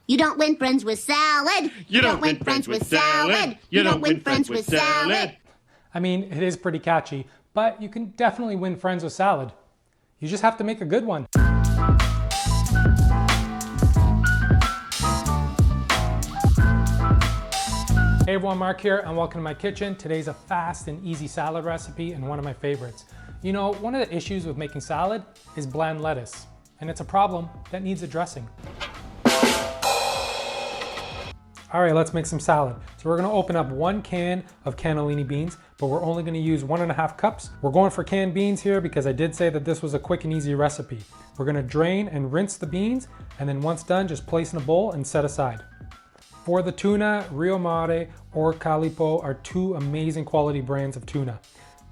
You don't win friends with salad. You don't win friends with salad. You don't win friends with salad. I mean, it is pretty catchy, but you can definitely win friends with salad. You just have to make a good one. Hey everyone, Mark here and welcome to my kitchen. Today's a fast and easy salad recipe and one of my favorites. You know, one of the issues with making salad is bland lettuce, and it's a problem that needs addressing. All right, let's make some salad. So we're gonna open up 1 can of cannellini beans, but we're only gonna use 1.5 cups. We're going for canned beans here because I did say that this was a quick and easy recipe. We're gonna drain and rinse the beans, and then once done, just place in a bowl and set aside. For the tuna, Rio Mare or Calipo are 2 amazing quality brands of tuna.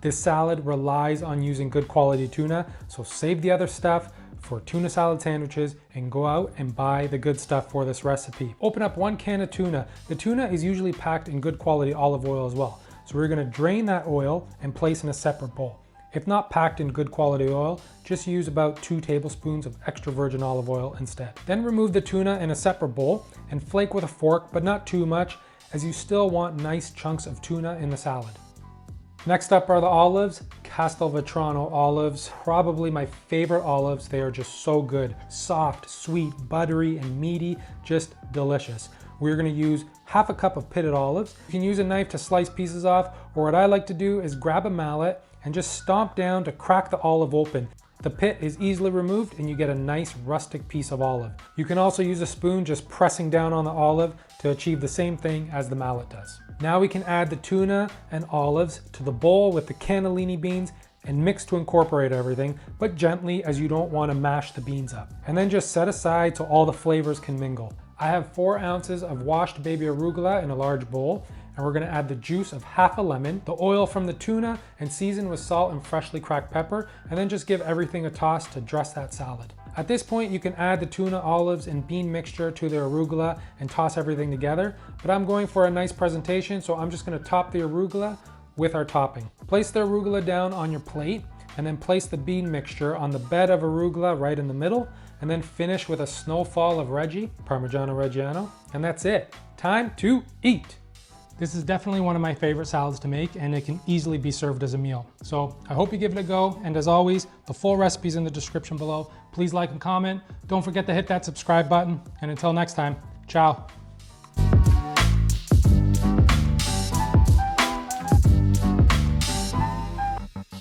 This salad relies on using good quality tuna, so save the other stuff for tuna salad sandwiches and go out and buy the good stuff for this recipe. Open up 1 can of tuna. The tuna is usually packed in good quality olive oil as well. So we're gonna drain that oil and place in a separate bowl. If not packed in good quality oil, just use about 2 tablespoons of extra virgin olive oil instead. Then remove the tuna in a separate bowl and flake with a fork, but not too much, as you still want nice chunks of tuna in the salad. Next up are the olives, Castelvetrano olives, probably my favorite olives. They are just so good, soft, sweet, buttery, and meaty, just delicious. We're gonna use 1/2 cup of pitted olives. You can use a knife to slice pieces off, or what I like to do is grab a mallet and just stomp down to crack the olive open. The pit is easily removed and you get a nice rustic piece of olive. You can also use a spoon just pressing down on the olive to achieve the same thing as the mallet does. Now we can add the tuna and olives to the bowl with the cannellini beans and mix to incorporate everything, but gently as you don't want to mash the beans up. And then just set aside so all the flavors can mingle. I have 4 ounces of washed baby arugula in a large bowl, and we're gonna add the juice of 1/2 lemon, the oil from the tuna, and season with salt and freshly cracked pepper, and then just give everything a toss to dress that salad. At this point, you can add the tuna, olives, and bean mixture to the arugula and toss everything together, but I'm going for a nice presentation, so I'm just gonna top the arugula with our topping. Place the arugula down on your plate, and then place the bean mixture on the bed of arugula right in the middle, and then finish with a snowfall of Reggie, Parmigiano-Reggiano, and that's it. Time to eat. This is definitely one of my favorite salads to make, and it can easily be served as a meal. So I hope you give it a go, and as always, the full recipe's in the description below. Please like and comment. Don't forget to hit that subscribe button, and until next time, ciao.